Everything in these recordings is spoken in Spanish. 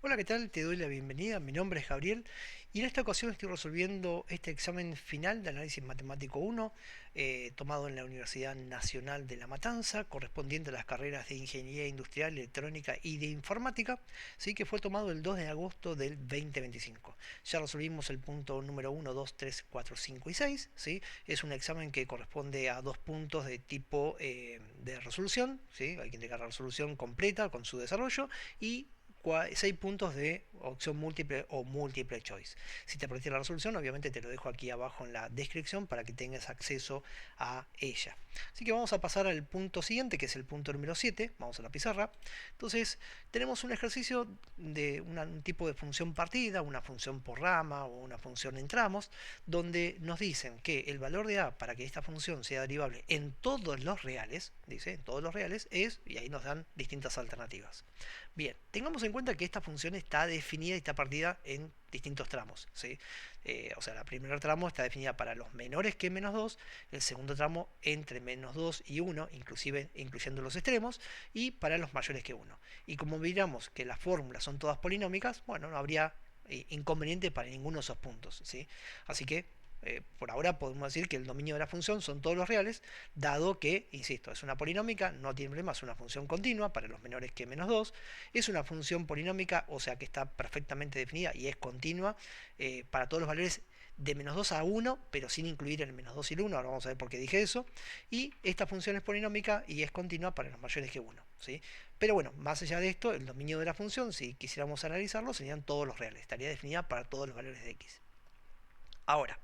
Hola, ¿qué tal? Te doy la bienvenida. Mi nombre es Gabriel y en esta ocasión estoy resolviendo este examen final de análisis matemático 1 tomado en la Universidad Nacional de La Matanza, correspondiente a las carreras de Ingeniería Industrial, Electrónica y de Informática, sí, que fue tomado el 2 de agosto del 2025. Ya resolvimos el punto número 1, 2, 3, 4, 5 y 6. ¿Sí? Es un examen que corresponde a dos puntos de tipo de resolución. ¿Sí? Hay que entregar la resolución completa con su desarrollo y 6 puntos de opción múltiple o múltiple choice. Si te aparece la resolución, obviamente te lo dejo aquí abajo en la descripción para que tengas acceso a ella. Así que vamos a pasar al punto siguiente, que es el punto número 7. Vamos a la pizarra. Entonces, tenemos un ejercicio de un tipo de función partida, una función por rama o una función en tramos, donde nos dicen que el valor de a para que esta función sea derivable en todos los reales, dice, en todos los reales, es, y ahí nos dan distintas alternativas. Bien, tengamos en cuenta que esta función está definida y está partida en distintos tramos. ¿Sí? O sea, la primera tramo está definida para los menores que menos 2, el segundo tramo entre menos 2 y 1, inclusive incluyendo los extremos, y para los mayores que 1. Y como miramos que las fórmulas son todas polinómicas, bueno, no habría inconveniente para ninguno de esos puntos. ¿Sí? Así que por ahora podemos decir que el dominio de la función son todos los reales, dado que, insisto, es una polinómica, no tiene problema, es una función continua para los menores que menos 2, es una función polinómica, o sea que está perfectamente definida y es continua para todos los valores de menos 2 a 1, pero sin incluir el menos 2 y el 1, ahora vamos a ver por qué dije eso, y esta función es polinómica y es continua para los mayores que 1. ¿Sí? Pero bueno, más allá de esto, el dominio de la función, si quisiéramos analizarlo, serían todos los reales, estaría definida para todos los valores de x. Ahora,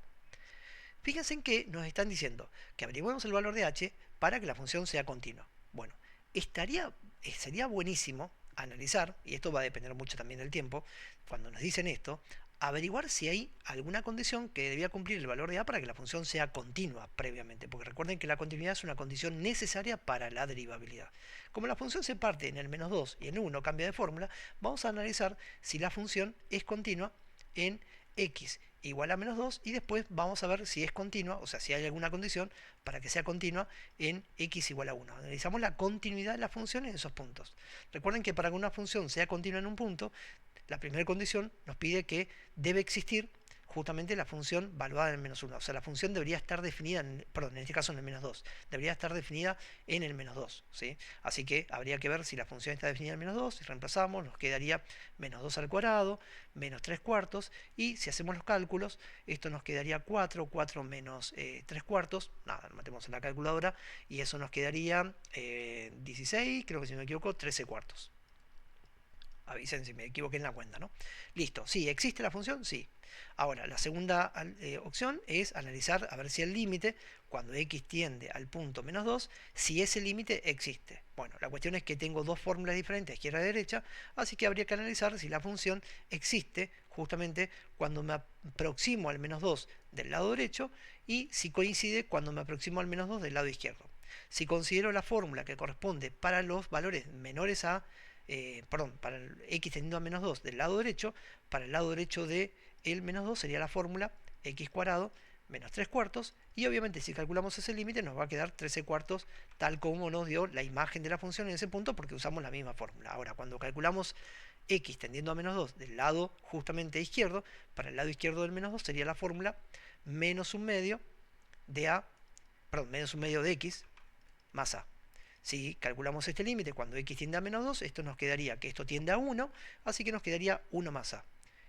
fíjense en que nos están diciendo que averiguemos el valor de h para que la función sea continua. Bueno, sería buenísimo analizar, y esto va a depender mucho también del tiempo, cuando nos dicen esto, averiguar si hay alguna condición que debía cumplir el valor de a para que la función sea continua previamente, porque recuerden que la continuidad es una condición necesaria para la derivabilidad. Como la función se parte en el menos 2 y en el 1 cambia de fórmula, vamos a analizar si la función es continua en x igual a menos 2 y después vamos a ver si es continua, o sea, si hay alguna condición para que sea continua en x igual a 1. Analizamos la continuidad de la función en esos puntos. Recuerden que para que una función sea continua en un punto, la primera condición nos pide que debe existir justamente la función valuada en el menos 1. O sea, la función debería estar definida, perdón, en este caso en el menos 2. Debería estar definida en el menos 2. ¿Sí? Así que habría que ver si la función está definida en el menos 2. Si reemplazamos, nos quedaría menos 2 al cuadrado, menos 3 cuartos. Y si hacemos los cálculos, esto nos quedaría 4, 4 menos 3 cuartos. Nada, lo metemos en la calculadora. Y eso nos quedaría 16, creo que si no me equivoco, 13 cuartos. Avisen si me equivoqué en la cuenta, ¿no? Listo, sí, ¿existe la función? Sí. Ahora, la segunda opción es analizar a ver si el límite, cuando x tiende al punto menos 2, si ese límite existe. Bueno, la cuestión es que tengo dos fórmulas diferentes, izquierda y derecha, así que habría que analizar si la función existe justamente cuando me aproximo al menos 2 del lado derecho y si coincide cuando me aproximo al menos 2 del lado izquierdo. Si considero la fórmula que corresponde para los valores menores a perdón, para el x tendiendo a menos 2 del lado derecho, para el lado derecho de el menos 2 sería la fórmula x cuadrado menos 3 cuartos, y obviamente si calculamos ese límite nos va a quedar 13 cuartos, tal como nos dio la imagen de la función en ese punto, porque usamos la misma fórmula. Ahora, cuando calculamos x tendiendo a menos 2 del lado justamente izquierdo, para el lado izquierdo del menos 2 sería la fórmula menos un medio de a, perdón, menos un medio de x más a. Si calculamos este límite cuando x tiende a menos 2, esto nos quedaría que esto tiende a 1, así que nos quedaría 1 más a.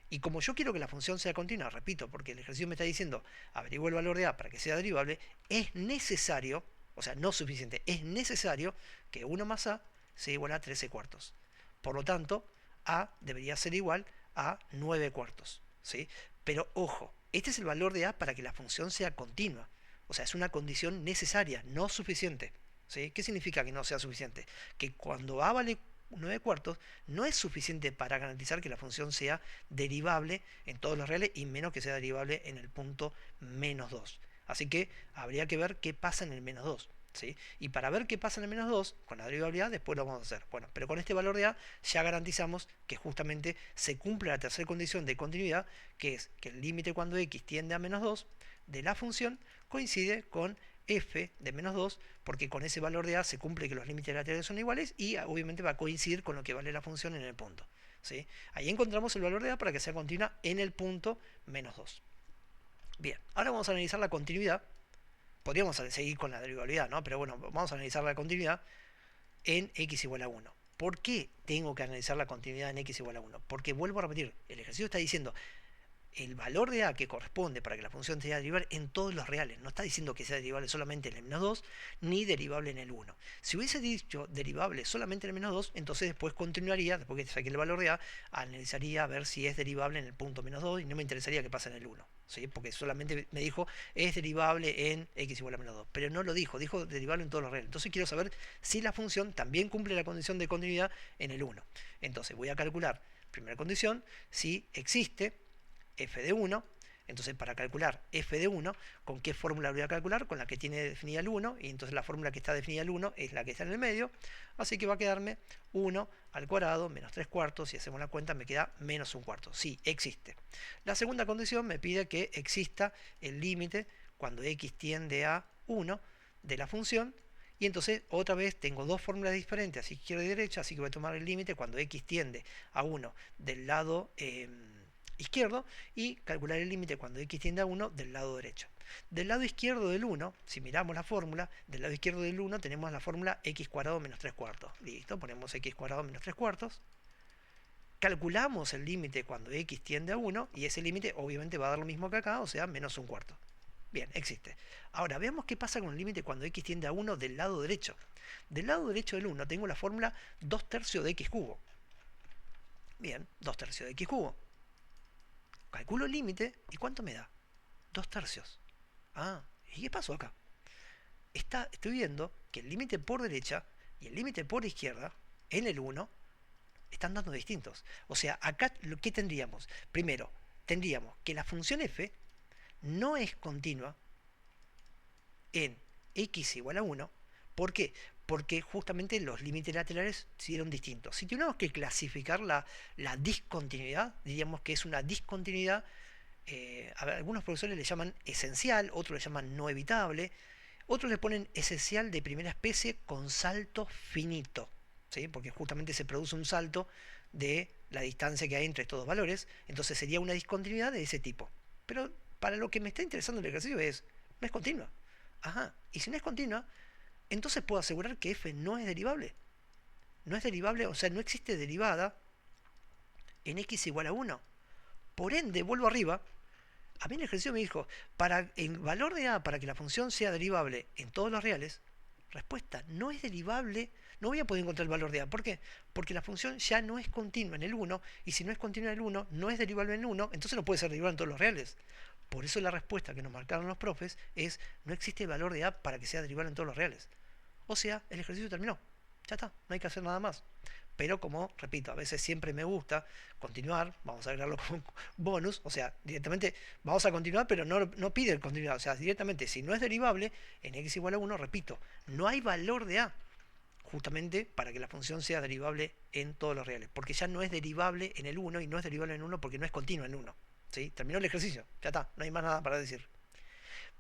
Y como yo quiero que la función sea continua, repito, porque el ejercicio me está diciendo averigua el valor de a para que sea derivable, es necesario, o sea, no suficiente, es necesario que 1 más a sea igual a 13 cuartos. Por lo tanto, a debería ser igual a 9 cuartos. ¿Sí? Pero ojo, este es el valor de a para que la función sea continua. O sea, es una condición necesaria, no suficiente. ¿Sí? ¿Qué significa que no sea suficiente? Que cuando a vale 9 cuartos, no es suficiente para garantizar que la función sea derivable en todos los reales y menos que sea derivable en el punto menos 2. Así que habría que ver qué pasa en el menos 2. ¿Sí? Y para ver qué pasa en el menos 2, con la derivabilidad, después lo vamos a hacer. Bueno, pero con este valor de a ya garantizamos que justamente se cumple la tercera condición de continuidad, que es que el límite cuando x tiende a menos 2 de la función coincide con f de menos 2, porque con ese valor de a se cumple que los límites laterales son iguales y obviamente va a coincidir con lo que vale la función en el punto. ¿sí? Ahí encontramos el valor de A para que sea continua en el punto menos 2. Bien, ahora vamos a analizar la continuidad. Podríamos seguir con la derivabilidad, ¿no? Pero bueno, vamos a analizar la continuidad en x igual a 1. ¿Por qué tengo que analizar la continuidad en x igual a 1? Porque vuelvo a repetir, el ejercicio está diciendo el valor de A que corresponde para que la función sea derivable en todos los reales. No está diciendo que sea derivable solamente en el menos 2 ni derivable en el 1. Si hubiese dicho derivable solamente en el menos 2, entonces después continuaría, después que saqué el valor de A, analizaría a ver si es derivable en el punto menos 2 y no me interesaría que pase en el 1. ¿Sí? Porque solamente me dijo es derivable en x igual a menos 2. Pero no lo dijo, dijo derivable en todos los reales. Entonces quiero saber si la función también cumple la condición de continuidad en el 1. Entonces voy a calcular, primera condición, si existe f de 1. Entonces, para calcular f de 1, ¿con qué fórmula voy a calcular? Con la que tiene definida el 1, y entonces la fórmula que está definida el 1 es la que está en el medio, así que va a quedarme 1 al cuadrado menos 3 cuartos, si hacemos la cuenta me queda menos 1 cuarto. Sí, existe. La segunda condición me pide que exista el límite cuando x tiende a 1 de la función, y entonces otra vez tengo dos fórmulas diferentes, izquierda y derecha, así que voy a tomar el límite cuando x tiende a 1 del lado izquierdo y calcular el límite cuando x tiende a 1 del lado derecho. Del lado izquierdo del 1, si miramos la fórmula, del lado izquierdo del 1 tenemos la fórmula x cuadrado menos 3 cuartos. Listo, ponemos x cuadrado menos 3 cuartos. Calculamos el límite cuando x tiende a 1 y ese límite obviamente va a dar lo mismo que acá, o sea, menos 1 cuarto. Bien, existe. Ahora, veamos qué pasa con el límite cuando x tiende a 1 del lado derecho. Del lado derecho del 1 tengo la fórmula 2 tercios de x cubo. Bien, 2 tercios de x cubo. Calculo el límite y ¿cuánto me da? 2 tercios. Ah, ¿y qué pasó acá? Estoy viendo que el límite por derecha y el límite por izquierda en el 1 están dando distintos. O sea, acá, ¿qué tendríamos? Primero, tendríamos que la función f no es continua en x igual a 1. ¿Por qué? Porque justamente los límites laterales dieron distintos. Si tuviéramos que clasificar la discontinuidad, diríamos que es una discontinuidad, a ver, algunos profesores le llaman esencial, otros le llaman no evitable, otros le ponen esencial de primera especie con salto finito, ¿sí? Porque justamente se produce un salto de la distancia que hay entre estos dos valores, entonces sería una discontinuidad de ese tipo. Pero para lo que me está interesando el ejercicio no es continua. Ajá, y si no es continua, entonces puedo asegurar que f no es derivable. No es derivable, o sea, no existe derivada en x igual a 1. Por ende, vuelvo arriba, a mí el ejercicio me dijo, para el valor de a para que la función sea derivable en todos los reales, respuesta, no es derivable, no voy a poder encontrar el valor de a. ¿Por qué? Porque la función ya no es continua en el 1, y si no es continua en el 1, no es derivable en el 1, entonces no puede ser derivable en todos los reales. Por eso la respuesta que nos marcaron los profes es, no existe el valor de a para que sea derivable en todos los reales. O sea, el ejercicio terminó. Ya está, no hay que hacer nada más. Pero como, repito, a veces siempre me gusta continuar, vamos a agregarlo como bonus, o sea, directamente vamos a continuar, pero no pide el continuidad, o sea, directamente si no es derivable en x igual a 1, repito, no hay valor de a, justamente para que la función sea derivable en todos los reales, porque ya no es derivable en el 1 y no es derivable en 1 porque no es continua en 1. ¿Sí? Terminó el ejercicio, ya está, no hay más nada para decir.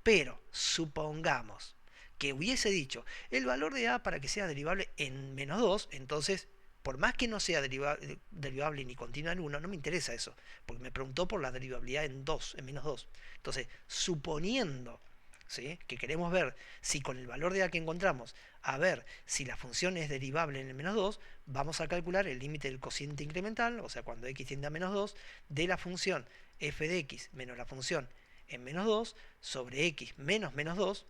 Pero supongamos que hubiese dicho el valor de a para que sea derivable en menos 2, entonces, por más que no sea derivable ni continua en 1, no me interesa eso, porque me preguntó por la derivabilidad en 2, en menos 2. Entonces, suponiendo, ¿sí?, que queremos ver si con el valor de a que encontramos, a ver si la función es derivable en el menos 2, vamos a calcular el límite del cociente incremental, o sea, cuando x tiende a menos 2, de la función f de x menos la función en menos 2 sobre x menos menos 2.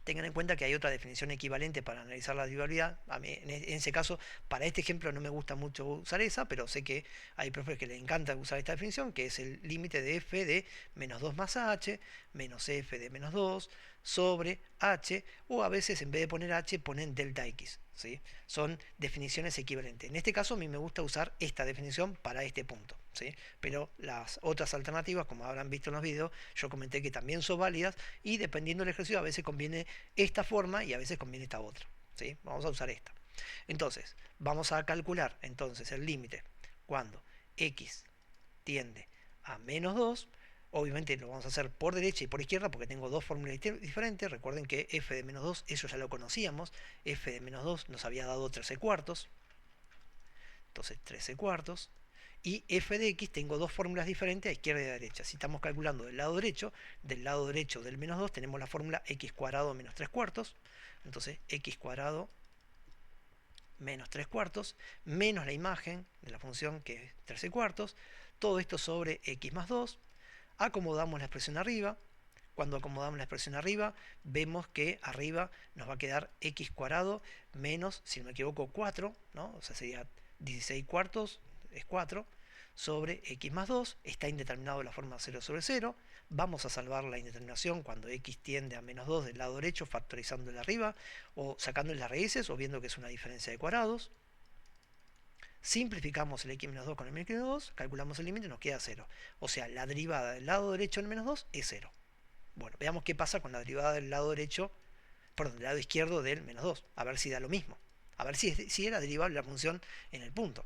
Tengan en cuenta que hay otra definición equivalente para analizar la derivabilidad. A mí, en ese caso, para este ejemplo no me gusta mucho usar esa, pero sé que hay profes que les encanta usar esta definición, que es el límite de f de menos 2 más h, menos f de menos 2, sobre h, o a veces en vez de poner h ponen delta x. ¿Sí? Son definiciones equivalentes. En este caso a mí me gusta usar esta definición para este punto, ¿sí? Pero las otras alternativas, como habrán visto en los videos, yo comenté que también son válidas y dependiendo del ejercicio a veces conviene esta forma y a veces conviene esta otra, ¿sí? Vamos a usar esta. Entonces, vamos a calcular entonces el límite cuando x tiende a menos 2. Obviamente lo vamos a hacer por derecha y por izquierda porque tengo dos fórmulas diferentes. Recuerden que f de menos 2, eso ya lo conocíamos. F de menos 2 nos había dado 13 cuartos. entonces 13 cuartos. Y f de x tengo dos fórmulas diferentes a izquierda y a derecha. Si estamos calculando del lado derecho del menos 2 tenemos la fórmula x cuadrado menos 3 cuartos. Entonces x cuadrado menos 3 cuartos, menos la imagen de la función que es 13 cuartos. Todo esto sobre x más 2. Acomodamos la expresión arriba. Cuando acomodamos la expresión arriba, vemos que arriba nos va a quedar x cuadrado menos, si no me equivoco, 4, ¿no? O sea, sería 16 cuartos, es 4, sobre x más 2. Está indeterminado de la forma 0 sobre 0. Vamos a salvar la indeterminación cuando x tiende a menos 2 del lado derecho, factorizándole arriba, o sacándole las raíces, o viendo que es una diferencia de cuadrados. Simplificamos el x menos 2 con el menos 2, calculamos el límite y nos queda 0. O sea, la derivada del lado derecho del menos 2 es 0. Bueno, veamos qué pasa con la derivada del lado derecho, perdón, del lado izquierdo del menos 2. A ver si da lo mismo. A ver si era derivable la función en el punto.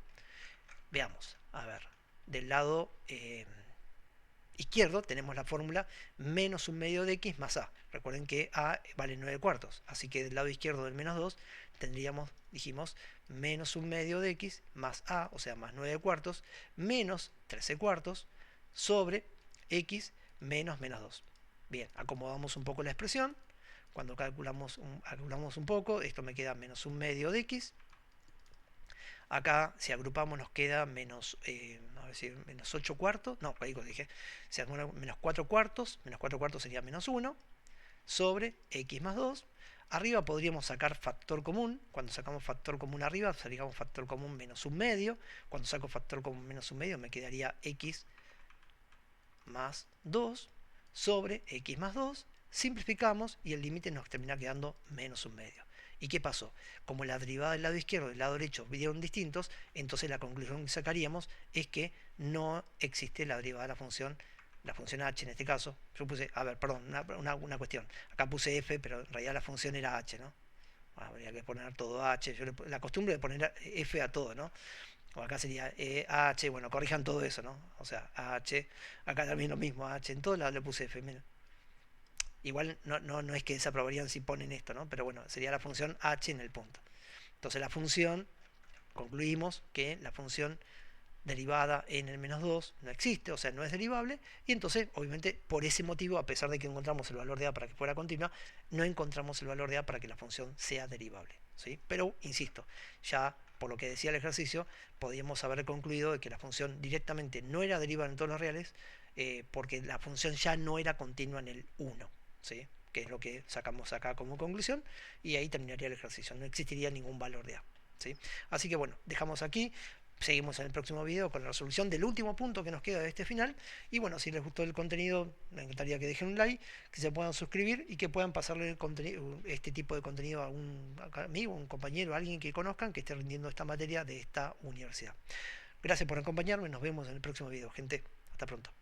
Veamos, a ver, del lado izquierdo tenemos la fórmula menos un medio de x más a. Recuerden que a vale 9 cuartos, así que del lado izquierdo del menos 2 tendríamos, dijimos, menos un medio de x más a, o sea, más 9 cuartos, menos 13 cuartos, sobre x menos menos 2. Bien, acomodamos un poco la expresión. Cuando calculamos un poco, esto me queda menos un medio de x. Acá, si agrupamos, nos queda menos, a ver si menos 8 cuartos. No, ahí dije, si hacemos menos 4 cuartos, menos 4 cuartos sería menos 1, sobre x más 2. Arriba podríamos sacar factor común. Cuando sacamos factor común arriba, sacamos factor común menos un medio. Cuando saco factor común menos un medio, me quedaría x más 2 sobre x más 2, simplificamos y el límite nos termina quedando menos un medio. ¿Y qué pasó? Como la derivada del lado izquierdo y del lado derecho vieron distintos, entonces la conclusión que sacaríamos es que no existe la derivada de la función h en este caso. Yo puse, a ver, perdón, una cuestión. Acá puse f, pero en realidad la función era h, ¿no? Habría que poner todo h. La costumbre de poner f a todo, ¿no? O acá sería h, bueno, corrijan todo eso, ¿no? O sea, h, acá también lo mismo, h, en todo lado le puse f. Mira. Igual no es que desaprobarían si ponen esto, ¿no? Pero bueno, sería la función h en el punto. Entonces la función, concluimos que la función derivada en el menos 2 no existe, o sea, no es derivable, y entonces, obviamente, por ese motivo, a pesar de que encontramos el valor de a para que fuera continua, no encontramos el valor de a para que la función sea derivable, ¿sí? Pero, insisto, ya por lo que decía el ejercicio, podíamos haber concluido de que la función directamente no era derivable en todos los reales, porque la función ya no era continua en el 1, ¿sí? Que es lo que sacamos acá como conclusión, y ahí terminaría el ejercicio, no existiría ningún valor de a, ¿sí? Así que bueno, dejamos aquí. Seguimos en el próximo video con la resolución del último punto que nos queda de este final. Y bueno, si les gustó el contenido, me encantaría que dejen un like, que se puedan suscribir y que puedan pasarle este tipo de contenido a un amigo, un compañero, a alguien que conozcan que esté rindiendo esta materia de esta universidad. Gracias por acompañarme, nos vemos en el próximo video, gente. Hasta pronto.